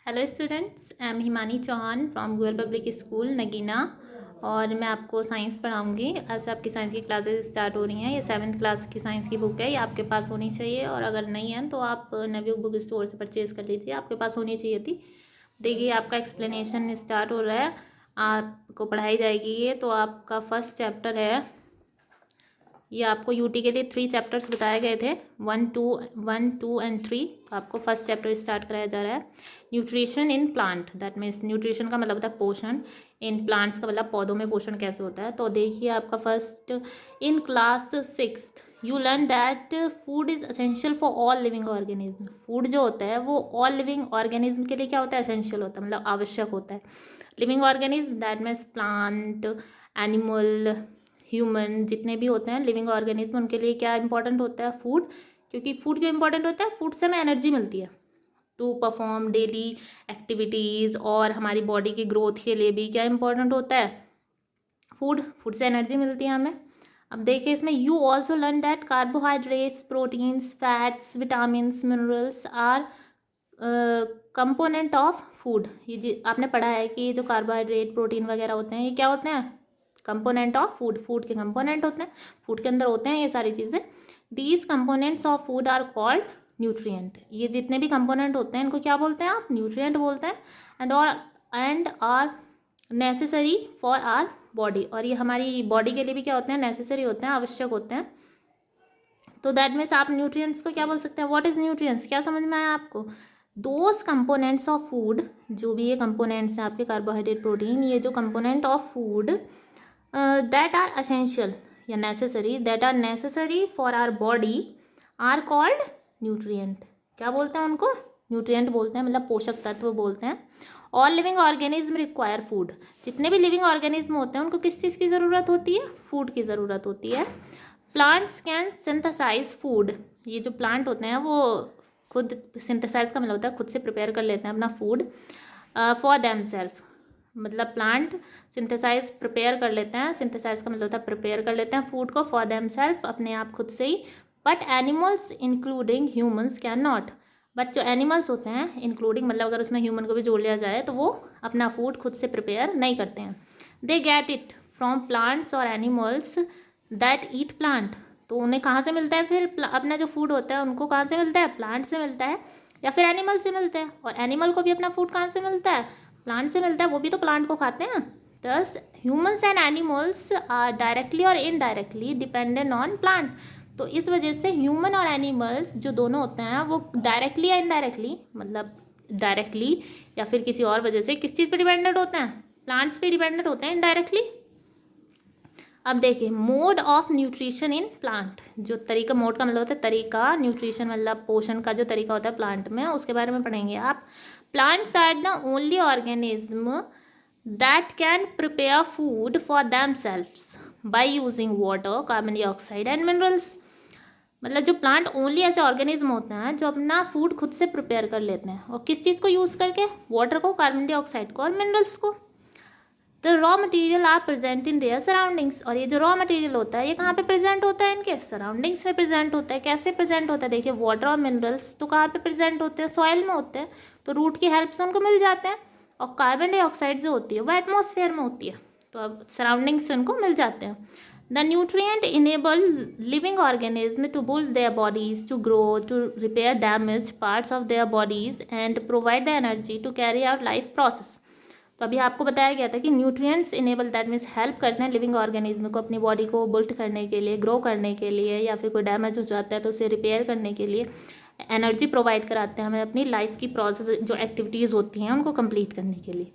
Hello students, I am Himani Chauhan from Goyal public school Nagina. और मैं आपको साइंस पढ़ाऊंगी। आज से आपकी साइंस की क्लासेस स्टार्ट हो रही हैं। ये 7th क्लास की साइंस की बुक है, ये आपके पास होनी चाहिए। और अगर नहीं है तो आप नवयुग बुक स्टोर से परचेज़ कर लीजिए, आपके पास होनी चाहिए थी। देखिए, आपका एक्सप्लेनेशन स्टार्ट हो रहा है, आपको पढ़ाई जाएगी। ये तो आपका फर्स्ट चैप्टर है। ये आपको यूटी के लिए 3 चैप्टर्स बताए गए थे, 1, 2 एंड 3। तो आपको फर्स्ट चैप्टर स्टार्ट कराया जा रहा है। Nutrition in plant, that means nutrition का मतलब होता है पोषण। इन प्लांट्स का मतलब पौधों में पोषण कैसे होता है। तो देखिए, आपका first in class 6th you learn that food is essential for all living organism. Food जो होता है वो ऑल लिविंग ऑर्गेनिज्म के लिए क्या होता है, असेंशियल होता है, मतलब आवश्यक होता है। Living organism that means plant, animal, human, जितने भी होते हैं लिविंग ऑर्गेनिज्म, उनके लिए क्या इंपॉर्टेंट होता है, फूड। क्योंकि फूड क्यों इंपॉर्टेंट होता है, फूड से हमें एनर्जी मिलती है टू परफॉर्म डेली एक्टिविटीज़। और हमारी बॉडी की ग्रोथ के लिए भी क्या इंपॉर्टेंट होता है, फूड। फूड से एनर्जी मिलती है हमें। अब देखिए, इसमें you also learn that carbohydrates, proteins, fats, vitamins, minerals R component of food. ये आपने पढ़ा है कि ये जो कार्बोहाइड्रेट, प्रोटीन वगैरह होते हैं, ये क्या होते हैं, कंपोनेंट ऑफ फूड। फूड के कंपोनेंट होते हैं, फूड के अंदर होते हैं ये सारी चीज़ें। These components of food are called nutrient. ये जितने भी कंपोनेंट होते हैं इनको क्या बोलते हैं आप, न्यूट्रिएंट बोलते हैं। And are necessary for our body. और ये हमारी बॉडी के लिए भी क्या होते हैं, नेसेसरी होते हैं, आवश्यक होते हैं। तो दैट मीन्स आप न्यूट्रिएंट्स को क्या बोल सकते हैं, व्हाट इज न्यूट्रिएंट्स, क्या समझ में आया आपको। दोज कंपोनेंट्स ऑफ फूड, जो भी ये कंपोनेंट्स हैं आपके, कार्बोहाइड्रेट, प्रोटीन, ये जो component of food that are essential या necessary, that are necessary for our body are called nutrient. क्या बोलते हैं उनको, न्यूट्रिएंट बोलते हैं, मतलब पोषक तत्व बोलते हैं। All living organism require food. जितने भी लिविंग ऑर्गेनिज्म होते हैं उनको किस चीज़ की ज़रूरत होती है, फूड की ज़रूरत होती है। Plants can synthesise food. ये जो प्लांट होते हैं वो खुद, सिंथेसाइज का मतलब होता है खुद से प्रिपेयर कर लेते हैं अपना फूड फॉर देम सेल्फ। मतलब प्लांट सिंथेसाइज प्रिपेयर कर लेते हैं, सिंथेसाइज का मतलब होता है प्रिपेयर कर लेते हैं फूड को फॉर देम सेल्फ, अपने आप खुद से ही। But animals including humans can not. But जो एनिमल्स होते हैं, इंक्लूडिंग मतलब अगर उसमें ह्यूमन को भी जोड़ लिया जाए, तो वो अपना फूड खुद से प्रिपेयर नहीं करते हैं। They get it from plants और एनिमल्स दैट ईट प्लांट। तो उन्हें कहाँ से मिलता है फिर, अपना जो फूड होता है उनको कहाँ से मिलता है, प्लांट से मिलता है या फिर एनिमल से मिलता है। और एनिमल को भी अपना फूड कहाँ से मिलता है, प्लांट से मिलता है, वो भी तो प्लांट को खाते हैं। Thus humans and animals are directly or indirectly dependent on plant. तो इस वजह से ह्यूमन और एनिमल्स जो दोनों होते हैं वो डायरेक्टली या इनडायरेक्टली, मतलब डायरेक्टली या फिर किसी और वजह से किस चीज़ पे डिपेंडेंट होते हैं, प्लांट्स पे डिपेंडेंट होते हैं इनडायरेक्टली। अब देखिए, mode of nutrition in plant. जो तरीका, मोड का मतलब होता है तरीका, न्यूट्रिशन मतलब पोषण का जो तरीका होता है प्लांट में, उसके बारे में पढ़ेंगे आप। Plants are the only organism that can prepare food for themselves by using water, carbon dioxide and minerals. मतलब जो प्लांट ओनली ऐसे ऑर्गेनिज्म होते हैं जो अपना फूड खुद से प्रिपेयर कर लेते हैं, और किस चीज़ को यूज़ करके, वाटर को, कार्बन डाइऑक्साइड को और मिनरल्स को। The raw material are present in their surroundings. और ये जो रॉ मटेरियल होता है ये कहाँ पे प्रेजेंट होता है, इनके सराउंडिंग्स में प्रेजेंट होता है। कैसे प्रेजेंट होता है, देखिए, वाटर और मिनरल्स तो कहाँ पे प्रेजेंट होते हैं, सॉइल में होते हैं, तो रूट की हेल्प से उनको मिल जाते हैं। और कार्बन डाइऑक्साइड जो होती है वो एटमॉस्फेयर में होती है, तो अब सराउंडिंग्स से उनको मिल जाते हैं। The nutrient enable living organism to build their bodies, to grow, to repair damage parts of their bodies and provide the energy to carry out life process. तो अभी आपको बताया गया था कि nutrients enable, that means help करते हैं living organism को अपनी बॉडी को बिल्ड करने के लिए, ग्रो करने के लिए, या फिर कोई डैमेज हो जाता है तो उसे रिपेयर करने के लिए। एनर्जी प्रोवाइड कराते हैं हमें अपनी लाइफ की प्रोसेस, जो एक्टिविटीज़ होती हैं उनको कंप्लीट करने के लिए।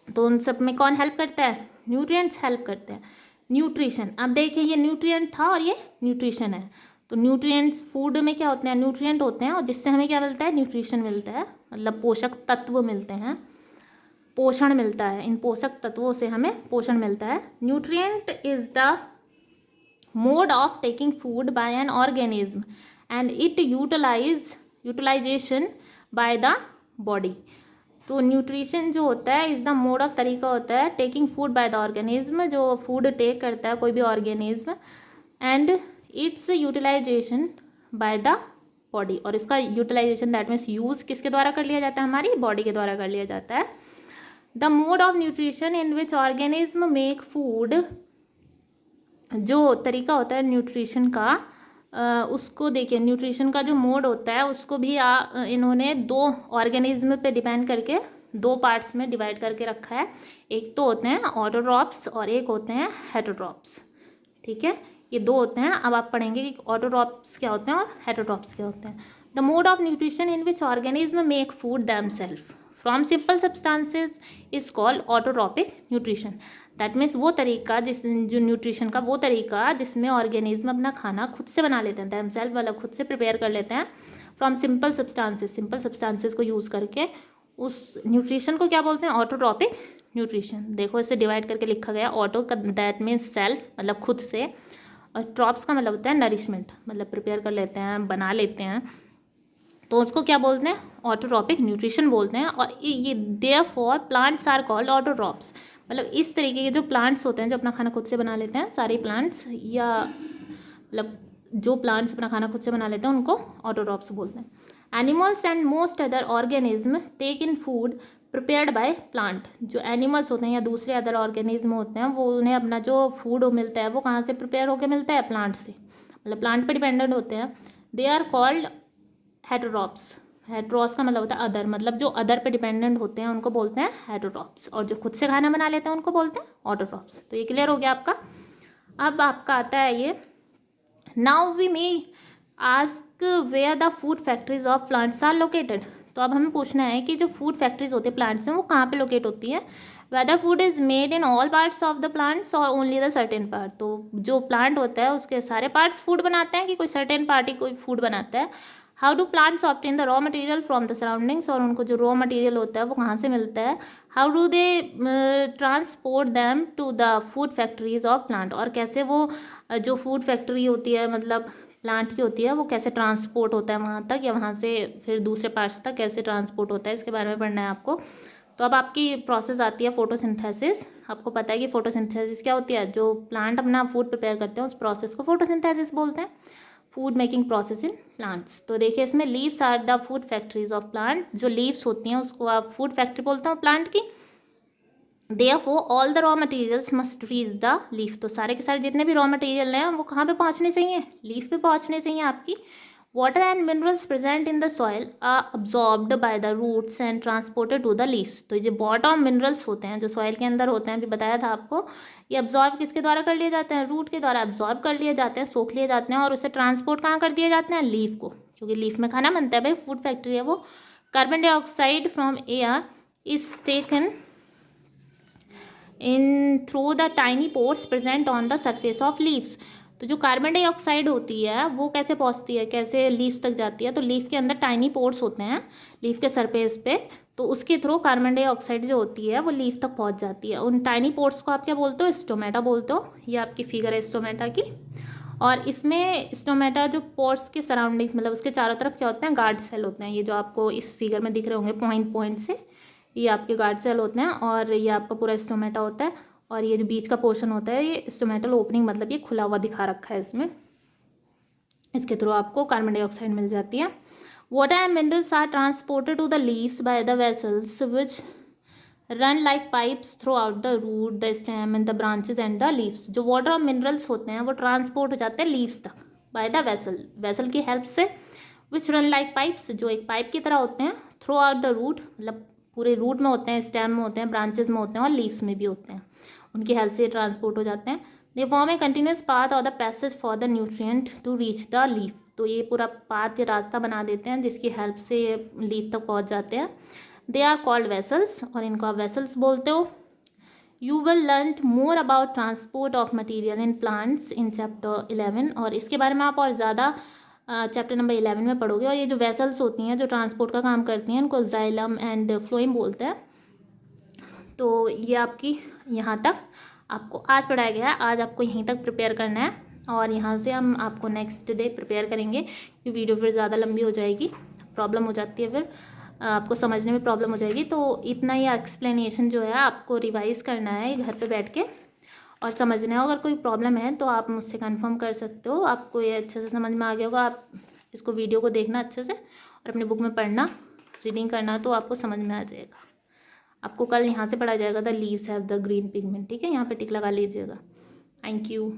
तो उन सब में कौन हेल्प करता है, न्यूट्रिएंट्स हेल्प करते हैं। न्यूट्रिशन, अब देखिए, ये न्यूट्रिएंट था और ये न्यूट्रिशन है। तो न्यूट्रिएंट्स फूड में क्या होते हैं, न्यूट्रिएंट होते हैं, और जिससे हमें क्या मिलता है, न्यूट्रिशन मिलता है, मतलब पोषक तत्व मिलते हैं, पोषण मिलता है। इन पोषक तत्वों से हमें पोषण मिलता है। Nutrient is the mode of taking food by an organism and it utilisation by the body. तो न्यूट्रिशन जो होता है इज द मोड ऑफ, तरीका होता है taking food by the organism, जो फूड टेक करता है कोई भी organism, and its utilisation by the body, और इसका यूटिलाइजेशन दैट मीन्स यूज़ किसके द्वारा कर लिया जाता है, हमारी बॉडी के द्वारा कर लिया जाता है। The mode of nutrition in which organism make food, जो तरीका होता है न्यूट्रिशन का, उसको देखिए, न्यूट्रिशन का जो मोड होता है उसको भी इन्होंने दो ऑर्गेनिज्म पे डिपेंड करके दो पार्ट्स में डिवाइड करके रखा है। एक तो होते हैं ऑटोट्रॉप्स और एक होते हैं हेटरोट्रॉप्स। ठीक है, ये दो होते हैं। अब आप पढ़ेंगे कि ऑटोट्रॉप्स क्या होते हैं और हेटरोट्रॉप्स क्या होते हैं। The mode of nutrition in which organism make food themselves from simple substances is called autotrophic nutrition. That means वो तरीका जो न्यूट्रिशन का वो तरीका जिसमें ऑर्गेनिज्म अपना खाना खुद से बना लेते हैं, देमसेल्फ वाला खुद से प्रिपेयर कर लेते हैं, फ्रॉम सिंपल सब्सटेंसेज को यूज़ करके, उस न्यूट्रिशन को क्या बोलते हैं, ऑटोट्रॉपिक न्यूट्रिशन। देखो इसे डिवाइड करके लिखा गया, ऑटो का दैट मीन्स सेल्फ मतलब खुद से, और ट्रॉप्स का मतलब होता है नरिशमेंट, मतलब प्रिपेयर कर लेते हैं, बना लेते हैं, तो उसको क्या बोलते हैं, ऑटोट्रॉपिक न्यूट्रिशन बोलते हैं। और ये therefore plants are called autotrophs, मतलब इस तरीके के जो प्लांट्स होते हैं जो अपना खाना खुद से बना लेते हैं, सारे प्लांट्स, या मतलब जो प्लांट्स अपना खाना खुद से बना लेते हैं उनको ऑटोट्रॉप्स बोलते हैं। Animals and most other organism take in food prepared by plant. जो एनिमल्स होते हैं या दूसरे अदर ऑर्गेनिज्म होते हैं वो उन्हें अपना जो फूड मिलता है वो कहाँ से प्रिपेयर होकर मिलता है, प्लांट से, मतलब प्लांट पे डिपेंडेंट होते हैं। They are called heterotrophs. Heteros का मतलब होता है अदर, मतलब जो अदर पे डिपेंडेंट होते हैं उनको बोलते हैं हेटरोट्रॉप्स, और जो खुद से खाना बना लेते हैं उनको बोलते हैं ऑटोट्रॉप्स। तो ये क्लियर हो गया आपका। अब आपका आता है ये, now we may ask where the food factories of plants are located. तो अब हमें पूछना है कि जो फूड फैक्ट्रीज होती है प्लांट्स में वो कहाँ पे लोकेट होती है। Whether food is made in all parts of the plants or only the certain part. तो जो प्लांट होता है उसके सारे पार्ट्स फूड बनाते हैं कि कोई सर्टेन पार्ट ही कोई फूड बनाता है। How do plants obtain the raw material from the surroundings, और उनको जो रॉ मटेरियल होता है वो कहाँ से मिलता है। How do they transport them to the food factories of plant, और कैसे वो जो फूड फैक्ट्री होती है मतलब प्लांट की होती है वो कैसे ट्रांसपोर्ट होता है वहाँ तक, या वहाँ से फिर दूसरे पार्ट्स तक कैसे ट्रांसपोर्ट होता है, इसके बारे में पढ़ना है आपको। तो अब आपकी प्रोसेस आती है फोटोसिंथेसिस। आपको पता है कि फोटोसिंथेसिस क्या होती है, जो प्लांट अपना फूड प्रिपेयर करते हैं उस प्रोसेस को फोटोसिंथेसिस बोलते हैं, food making process in plants. तो देखिए इसमें leaves are the food factories of plant, जो लीव्स होती हैं उसको आप फूड फैक्ट्री बोलते हैं प्लांट की। Therefore all the raw materials must reach the leaf। तो सारे के सारे जितने भी रॉ मटेरियल हैं वो कहाँ पे पहुँचने चाहिए, लीफ पे पहुँचने चाहिए आपकी। Water and minerals present in the soil are absorbed by the roots and transported to the leaves. तो ये बॉटम मिनरल्स होते हैं जो सॉइल के अंदर होते हैं, अभी बताया था आपको, ये अब्जॉर्ब किसके द्वारा कर लिए जाते हैं, रूट के द्वारा अब्जॉर्ब कर लिए जाते हैं, सोख लिए जाते हैं, और उसे ट्रांसपोर्ट कहाँ कर दिए जाते हैं, लीफ को, क्योंकि लीफ में खाना बनता है भाई, फूड फैक्ट्री है वो। Carbon dioxide from air is taken in through the tiny pores present on the surface of leaves. तो जो कार्बन डाइऑक्साइड होती है वो कैसे पहुंचती है, कैसे लीव्स तक जाती है, तो लीफ के अंदर टाइनी पोर्स होते हैं लीफ के सरफेस पे, तो उसके थ्रू कार्बन डाइऑक्साइड जो होती है वो लीफ तक पहुंच जाती है। उन टाइनी पोर्स को आप क्या बोलते हो, स्टोमेटा बोलते हो। ये आपकी फिगर है स्टोमेटा की, और इसमें स्टोमेटा जो पोर्स के सराउंडिंग्स मतलब उसके चारों तरफ क्या होते हैं, गार्ड सेल होते हैं। ये जो आपको इस फिगर में दिख रहे होंगे पॉइंट पॉइंट से, ये आपके गार्ड सेल होते हैं, और ये आपका पूरा स्टोमेटा होता है, और ये जो बीच का पोर्शन होता है ये स्टोमेटल ओपनिंग, मतलब ये खुला हुआ दिखा रखा है इसमें, इसके थ्रू आपको कार्बन डाइऑक्साइड मिल जाती है। Water and minerals are transported to the leaves by the vessels which run like pipes throughout the root the stem and the branches and the leaves. जो वाटर और minerals होते हैं वो transport हो जाते हैं लीव्स तक by the vessel की हेल्प से, विच रन लाइक पाइप्स, जो एक पाइप की तरह होते हैं, थ्रू आउट द रूट, मतलब पूरे रूट में होते हैं, स्टेम में होते हैं, ब्रांचेस में होते हैं, और लीव्स में भी होते हैं, उनकी हेल्प से ट्रांसपोर्ट हो जाते हैं। They form a continuous path और the passage for the nutrient to reach the leaf. तो ये पूरा पाथ या रास्ता बना देते हैं जिसकी हेल्प से ये लीफ तक पहुंच जाते हैं। दे आर कॉल्ड वेसल्स, और इनको आप वेसल्स बोलते हो। You will learn more about transport of material in plants in chapter 11, और इसके बारे में आप और ज़्यादा चैप्टर नंबर 11 में पढ़ोगे। और ये जो वेसल्स होती हैं जो ट्रांसपोर्ट का काम करती हैं इनको जाइलम एंड फ्लोएम बोलते हैं। तो ये आपकी यहाँ तक आपको आज पढ़ाया गया है, आज आपको यहीं तक प्रिपेयर करना है, और यहाँ से हम आपको नेक्स्ट डे प्रिपेयर करेंगे, कि वीडियो फिर ज़्यादा लंबी हो जाएगी, प्रॉब्लम हो जाती है, फिर आपको समझने में प्रॉब्लम हो जाएगी। तो इतना ही एक्सप्लेनेशन जो है आपको रिवाइज़ करना है घर पे बैठ के और समझना है। अगर कोई प्रॉब्लम है तो आप मुझसे कंफर्म कर सकते हो, आपको ये अच्छे से समझ में आ गया होगा, आप इसको वीडियो को देखना अच्छे से और अपनी बुक में पढ़ना, रीडिंग करना, तो आपको समझ में आ जाएगा। आपको कल यहाँ से पढ़ा जाएगा the leaves have the green pigment, ठीक है, यहाँ पे टिक लगा लीजिएगा। Thank you.